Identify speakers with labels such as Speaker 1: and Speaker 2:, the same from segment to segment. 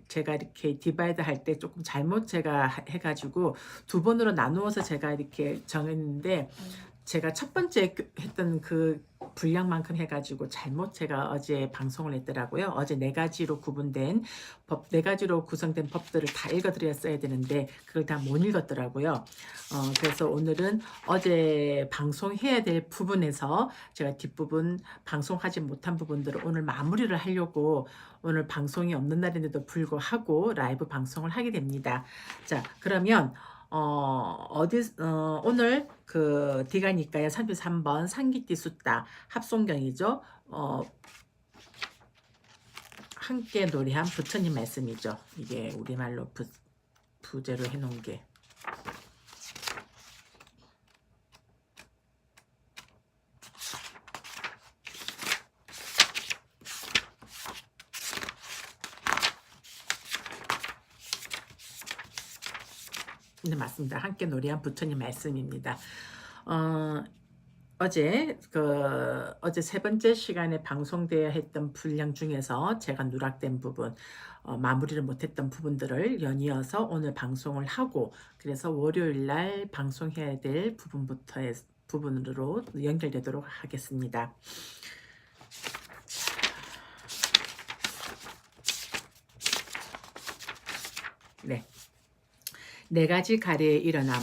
Speaker 1: 제가 이렇게 디바이드 할 때 조금 잘못 제가 해가지고 두 번으로 나누어서 제가 이렇게 정했는데 제가 첫 번째 했던 그 분량만큼 해가지고 잘못 제가 어제 방송을 했더라고요. 어제 네 가지로 구분된 네 가지로 구성된 법들을 다 읽어드렸어야 되는데 그걸 다 못 읽었더라고요. 그래서 오늘은 어제 방송해야 될 부분에서 제가 뒷부분 방송하지 못한 부분들을 오늘 마무리를 하려고 오늘 방송이 없는 날인데도 불구하고 라이브 방송을 하게 됩니다. 자, 그러면 오늘 그 디가니까의 33번 상기띠 숫자 합송경이죠. 함께 노래한 부처님 말씀이죠. 이게 우리말로 부제로 해놓은 게. 네, 맞습니다. 함께 노래한 부처님 말씀입니다. 어제 세 번째 시간에 방송되어야 했던 분량 중에서 제가 누락된 부분, 마무리를 못했던 부분들을 연이어서 오늘 방송을 하고, 그래서 월요일 날 방송해야 될 부분으로 연결되도록 하겠습니다. 네. 네 가지 가래의 일어남.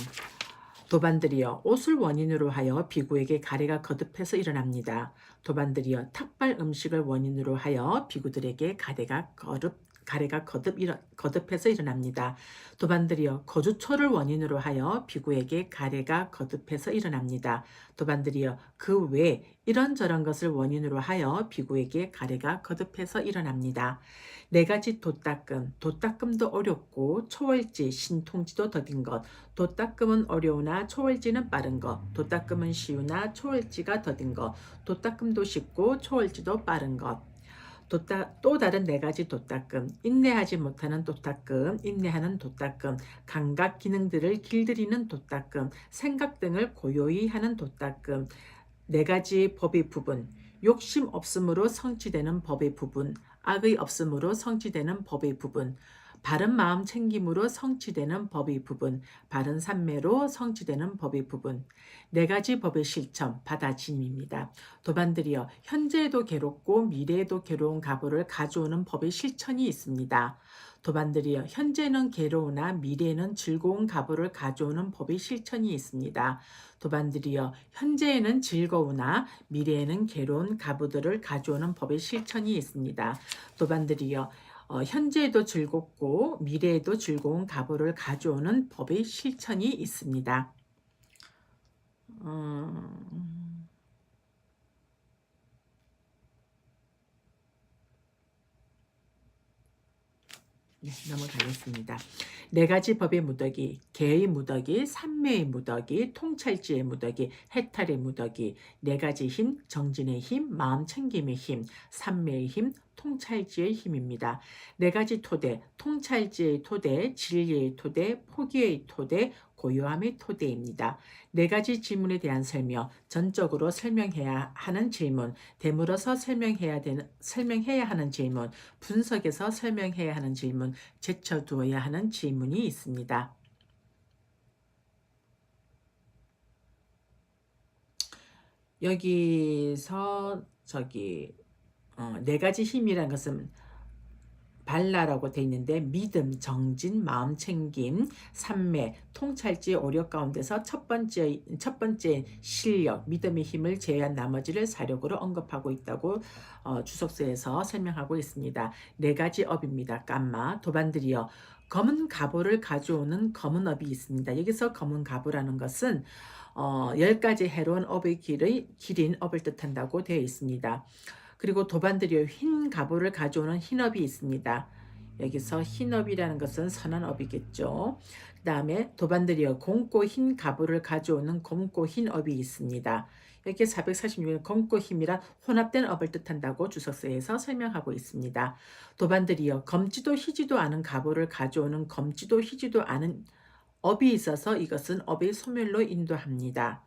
Speaker 1: 도반들이여 옷을 원인으로 하여 비구에게 가래가 거듭해서 일어납니다. 도반들이여 탁발 음식을 원인으로 하여 비구들에게 가래가 거듭해서 일어납니다. 도반들이여 거주처를 원인으로 하여 비구에게 가래가 거듭해서 일어납니다. 도반들이여 그 외 이런저런 것을 원인으로 하여 비구에게 가래가 거듭해서 일어납니다. 네 가지 도닦음도 어렵고 초월지, 신통지도 더딘 것. 도닦음은 어려우나 초월지는 빠른 것. 도닦음은 쉬우나 초월지가 더딘 것. 도닦음도 쉽고 초월지도 빠른 것. 또 다른 네 가지 도닦음, 인내하지 못하는 도닦음, 인내하는 도닦음, 감각 기능들을 길들이는 도닦음, 생각 등을 고요히 하는 도닦음, 네 가지 법의 부분, 욕심 없음으로 성취되는 법의 부분, 악의 없음으로 성취되는 법의 부분, 바른 마음 챙김으로 성취되는 법의 부분, 바른 삼매로 성취되는 법의 부분, 네 가지 법의 실천, 받아짐입니다. 도반들이여 현재에도 괴롭고 미래에도 괴로운 가부를 가져오는 법의 실천이 있습니다. 도반들이여 현재는 괴로우나 미래에는 즐거운 가부를 가져오는 법의 실천이 있습니다. 도반들이여 현재에는 즐거우나 미래에는 괴로운 가부들을 가져오는 법의 실천이 있습니다. 도반들이여 현재에도 즐겁고 미래에도 즐거운 가부를 가져오는 법의 실천이 있습니다. 네, 넘어가겠습니다. 네 가지 법의 무더기, 개의 무더기, 삼매의 무더기, 통찰지의 무더기, 해탈의 무더기, 네 가지 힘, 정진의 힘, 마음 챙김의 힘, 삼매의 힘, 통찰지의 힘입니다. 네 가지 토대, 통찰지의 토대, 진리의 토대, 포기의 토대, 고요함의 토대입니다. 네 가지 질문에 대한 설명, 전적으로 설명해야 하는 질문, 되물어서 설명해야 하는 질문, 분석해서 설명해야 하는 질문, 제쳐두어야 하는 질문이 있습니다. 여기서 네 가지 힘이라는 것은 발라라고 돼 있는데 믿음, 정진, 마음 챙김, 삼매, 통찰지, 오력 가운데서 첫 번째 실력, 믿음의 힘을 제외한 나머지를 사력으로 언급하고 있다고 주석서에서 설명하고 있습니다. 네 가지 업입니다. 깜마, 도반들이여 검은 가보를 가져오는 검은 업이 있습니다. 여기서 검은 가보라는 것은 10가지 해로운 업의 길인 업을 뜻한다고 되어 있습니다. 그리고 도반들이여 흰 가보를 가져오는 흰업이 있습니다. 여기서 흰업이라는 것은 선한 업이겠죠. 그 다음에 도반들이여 곰고 흰 가보를 가져오는 곰고 흰업이 있습니다. 이렇게 446년 검고 힘이란 혼합된 업을 뜻한다고 주석서에서 설명하고 있습니다. 도반들이여 검지도 희지도 않은 가보를 가져오는 검지도 희지도 않은 업이 있어서 이것은 업의 소멸로 인도합니다.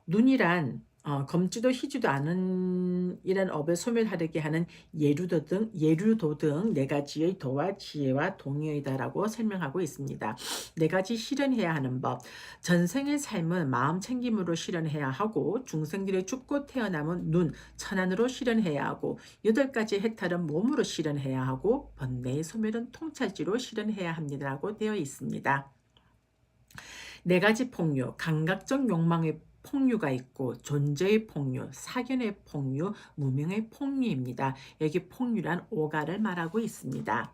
Speaker 1: 눈이란 검지도 희지도 않은 이런 업을 소멸하려게 하는 예류도 등 네 가지의 도와 지혜와 동의이다라고 설명하고 있습니다. 네 가지 실현해야 하는 법. 전생의 삶은 마음 챙김으로 실현해야 하고, 중생들의 죽고 태어남은 눈, 천안으로 실현해야 하고, 8가지 해탈은 몸으로 실현해야 하고, 번뇌의 소멸은 통찰지로 실현해야 합니다라고 되어 있습니다. 네 가지 폭류, 감각적 욕망의 폭류가 있고, 존재의 폭류, 사견의 폭류, 무명의 폭류입니다. 여기 폭류란 오가를 말하고 있습니다.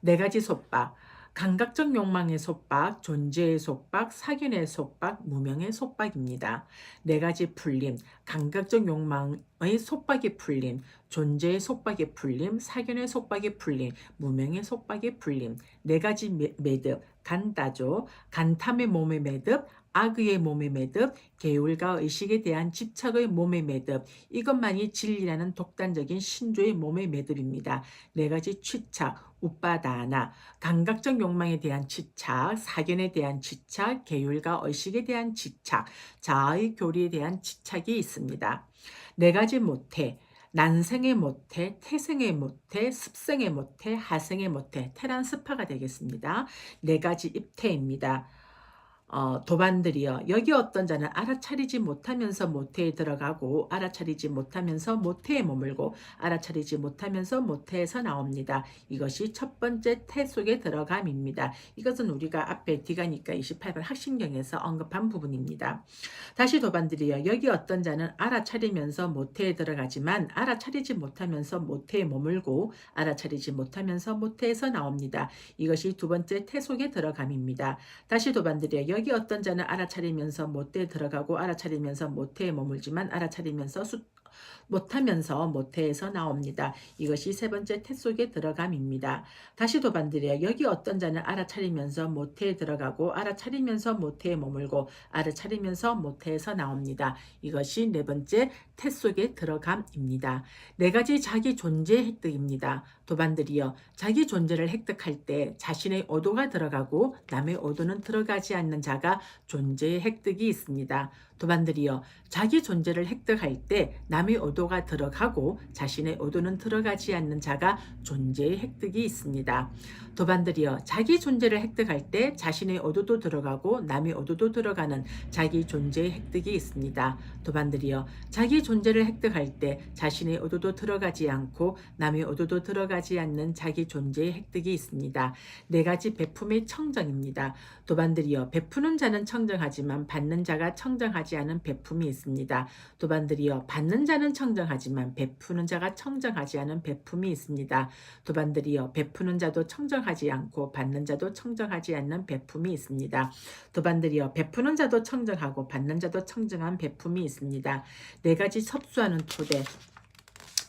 Speaker 1: 네 가지 속박, 감각적 욕망의 속박, 존재의 속박, 사견의 속박, 무명의 속박입니다. 네 가지 풀림, 감각적 욕망의 속박의 풀림, 존재의 속박의 풀림, 사견의 속박의 풀림, 무명의 속박의 풀림. 네 가지 매듭, 간다조, 간탐의 몸의 매듭, 악의 몸의 매듭, 계율과 의식에 대한 집착의 몸의 매듭, 이것만이 진리라는 독단적인 신조의 몸의 매듭입니다. 네 가지 취착, 우빠다나, 감각적 욕망에 대한 집착, 사견에 대한 집착, 계율과 의식에 대한 집착, 자아의 교리에 대한 집착이 있습니다. 네 가지 모태, 난생의 모태, 태생의 모태, 습생의 모태, 하생의 모태, 테란스파가 되겠습니다. 네 가지 입태입니다. 도반들이여, 여기 어떤 자는 알아차리지 못하면서 모태에 들어가고, 알아차리지 못하면서 모태에 머물고, 알아차리지 못하면서 모태에서 나옵니다. 이것이 첫 번째 태 속에 들어감입니다. 이것은 우리가 앞에 디가니까 28번 학신경에서 언급한 부분입니다. 다시 도반들이여, 여기 어떤 자는 알아차리면서 모태에 들어가지만 알아차리지 못하면서 모태에 머물고, 알아차리지 못하면서 모태에서 나옵니다. 이것이 두 번째 태 속에 들어감입니다. 다시 도반들이여, 여기 어떤 자는 알아차리면서 모태에 들어가고, 알아차리면서 모태에 머물지만 알아차리면서 못하면서 모태에서 나옵니다. 이것이 세 번째 태 속에 들어감입니다. 다시 도반들이여, 여기 어떤 자는 알아차리면서 모태에 들어가고, 알아차리면서 모태에 머물고, 알아차리면서 모태에서 나옵니다. 이것이 네 번째 태 속에 들어감입니다. 네 가지 자기 존재 획득입니다. 도반들이여, 자기 존재를 획득할 때 자신의 오도가 들어가고 남의 오도는 들어가지 않는 자가 존재의 획득이 있습니다. 도반들이여, 자기 존재를 획득할 때 남의 오도가 들어가고 자신의 오도는 들어가지 않는 자가 존재의 획득이 있습니다. 도반들이여, 자기 존재를 획득할 때 자신의 오도도 들어가고 남의 오도도 들어가는 자기 존재의 획득이 있습니다. 도반들이여, 자기 존재를 획득할 때 자신의 오도도 들어가지 않고 남의 오도도 들어가지 않는 자기 존재의 획득이 있습니다. 네 가지 베품의 청정입니다. 도반들이여, 베푸는 자는 청정하지만 받는 자가 청정하지 않은 베품이 있습니다. 도반들이여, 받는 자는 청정하지만 베푸는 자가 청정하지 않은 베품이 있습니다. 도반들이여, 베푸는 자도 청정하지 않고 받는 자도 청정하지 않는 베품이 있습니다. 도반들이여, 베푸는 자도 청정하고 받는 자도 청정한 베품이 있습니다. 네 가지 섭수하는 토대,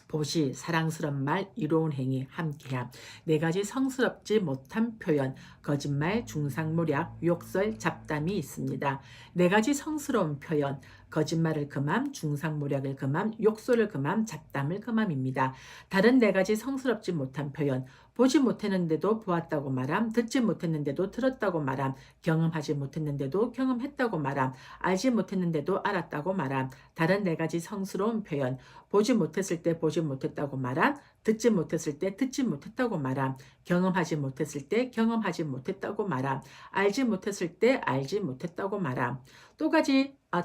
Speaker 1: 보시, 사랑스런 말, 이로운 행위, 함께함. 네 가지 성스럽지 못한 표현, 거짓말, 중상모략, 욕설, 잡담이 있습니다. 네 가지 성스러운 표현, 거짓말을 금함, 중상모략을 금함, 욕설을 금함, 잡담을 금함입니다. 다른 네 가지 성스럽지 못한 표현, 보지 못했는데도 보았다고 말함, 듣지 못했는데도 들었다고 말함, 경험하지 못했는데도 경험했다고 말함, 알지 못했는데도 알았다고 말함. 다른 네 가지 성스러운 표현, 보지 못했을 때 보지 못했다고 말함, 듣지 못했을 때 듣지 못했다고 말함, 경험하지 못했을 때 경험하지 못했다고 말함, 알지 못했을 때 알지 못했다고 말함.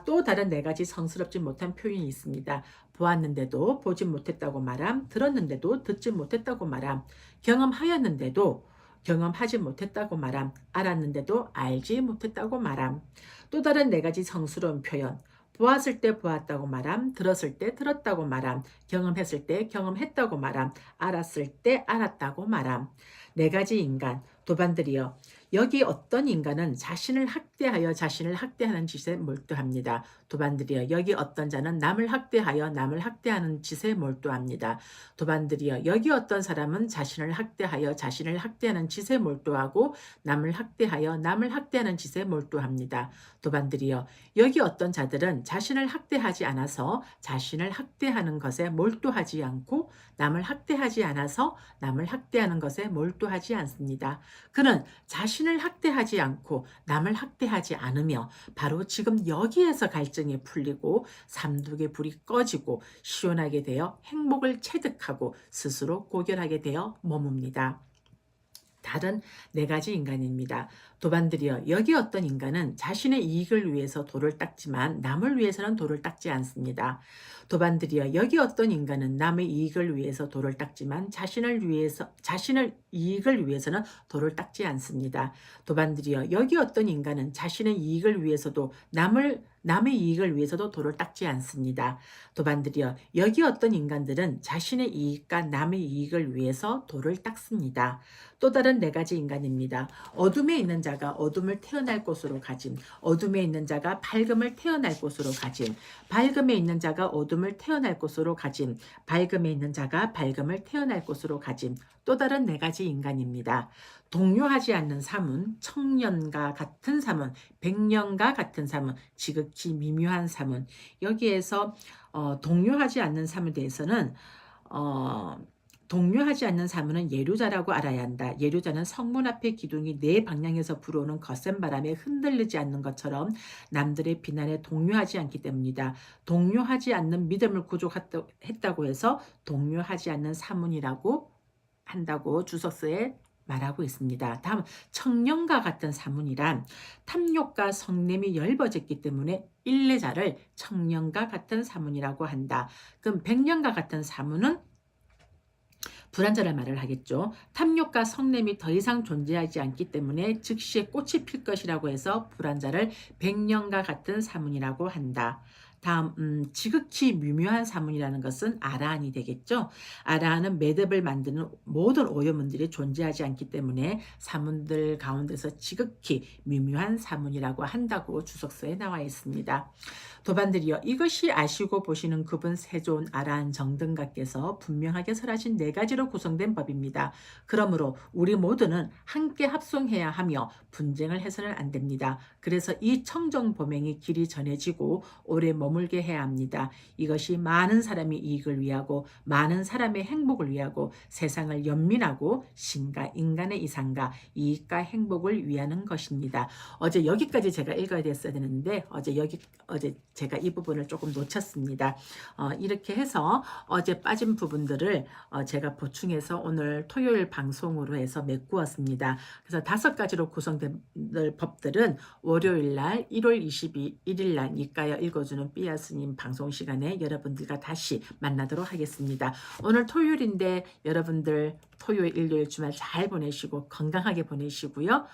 Speaker 1: 또 다른 네 가지 성스럽지 못한 표현이 있습니다. 보았는데도 보지 못했다고 말함, 들었는데도 듣지 못했다고 말함, 경험하였는데도 경험하지 못했다고 말함, 알았는데도 알지 못했다고 말함. 또 다른 네 가지 성스러운 표현, 보았을 때 보았다고 말함, 들었을 때 들었다고 말함, 경험했을 때 경험했다고 말함, 알았을 때 알았다고 말함. 네 가지 인간, 도반들이여, 여기 어떤 인간은 자신을 학대하여 자신을 학대하는 짓에 몰두합니다. 도반들이여, 여기 어떤 자는 남을 학대하여 남을 학대하는 짓에 몰두합니다. 도반들이여, 여기 어떤 사람은 자신을 학대하여 자신을 학대하는 짓에 몰두하고 남을 학대하여 남을 학대하는 짓에 몰두합니다. 도반들이여, 여기 어떤 자들은 자신을 학대하지 않아서 자신을 학대하는 것에 몰두하지 않고 남을 학대하지 않아서 남을 학대하는 것에 몰두하지 않습니다. 그는 자신을 자신을 학대하지 않고 남을 학대하지 않으며 바로 지금 여기에서 갈증이 풀리고 삼독의 불이 꺼지고 시원하게 되어 행복을 체득하고 스스로 고결하게 되어 머뭅니다. 다른 네 가지 인간입니다. 도반들이여, 여기 어떤 인간은 자신의 이익을 위해서 돌을 닦지만 남을 위해서는 돌을 닦지 않습니다. 도반들이여, 여기 어떤 인간은 남의 이익을 위해서 돌을 닦지만 자신을 이익을 위해서는 돌을 닦지 않습니다. 도반들이여, 여기 어떤 인간은 자신의 이익을 위해서도 남의 이익을 위해서도 돌을 닦지 않습니다. 도반들이여, 여기 어떤 인간들은 자신의 이익과 남의 이익을 위해서 돌을 닦습니다. 또 다른 네 가지 인간입니다. 어둠에 있는 자가 어둠을 태어날 곳으로 가짐. 어둠에 있는 자가 밝음을 태어날 곳으로 가짐. 밝음에 있는 자가 어둠을 태어날 곳으로 가짐. 밝음에 있는 자가 밝음을 태어날 곳으로 가짐. 또 다른 네 가지 인간입니다. 동요하지 않는 사문, 청년과 같은 사문, 백년과 같은 사문, 지극히 미묘한 사문. 여기에서 동요하지 않는 사문에 대해서는 동요하지 않는 사문은 예류자라고 알아야 한다. 예류자는 성문 앞의 기둥이 네 방향에서 불어오는 거센 바람에 흔들리지 않는 것처럼 남들의 비난에 동요하지 않기 때문이다. 동요하지 않는 믿음을 구족했다고 해서 동요하지 않는 사문이라고 한다고 주석서에 말하고 있습니다. 다음, 청년과 같은 사문이란 탐욕과 성냄이 엷어졌기 때문에 일례자를 청년과 같은 사문이라고 한다. 그럼 백년과 같은 사문은 불안자를 말을 하겠죠. 탐욕과 성냄이 더 이상 존재하지 않기 때문에 즉시에 꽃이 필 것이라고 해서 불안자를 백년과 같은 사문이라고 한다. 다음, 지극히 미묘한 사문이라는 것은 아라한이 되겠죠. 아라한은 매듭을 만드는 모든 오염물들이 존재하지 않기 때문에 사문들 가운데서 지극히 미묘한 사문이라고 한다고 주석서에 나와 있습니다. 도반들이여, 이것이 아시고 보시는 그분 세존 아라한 정등각께서 분명하게 설하신 네 가지로 구성된 법입니다. 그러므로 우리 모두는 함께 합성해야 하며 분쟁을 해서는 안 됩니다. 그래서 이 청정보명이 길이 전해지고 오래 머물게 해야 합니다. 이것이 많은 사람의 이익을 위하고 많은 사람의 행복을 위하고 세상을 연민하고 신과 인간의 이상과 이익과 행복을 위하는 것입니다. 어제 여기까지 제가 읽어야 됐어야 되는데 어제 제가 이 부분을 조금 놓쳤습니다. 이렇게 해서 어제 빠진 부분들을 제가 보충해서 오늘 토요일 방송으로 해서 메꾸었습니다. 그래서 5가지로 구성된 법들은 월요일날 1월 22일날 니까야 읽어주는 삐아스님 방송 시간에 여러분들과 다시 만나도록 하겠습니다. 오늘 토요일인데 여러분들 토요일, 일요일 주말 잘 보내시고 건강하게 보내시고요.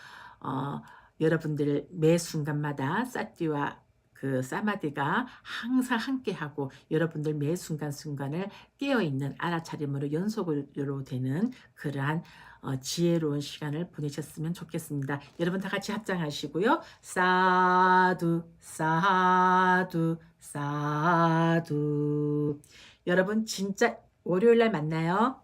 Speaker 1: 여러분들 매 순간마다 사띠와 그 사마디가 항상 함께하고 여러분들 매 순간순간을 깨어있는 알아차림으로 연속으로 되는 그러한 지혜로운 시간을 보내셨으면 좋겠습니다. 여러분 다 같이 합장하시고요. 사두 사두 사두. 여러분 진짜 월요일날 만나요.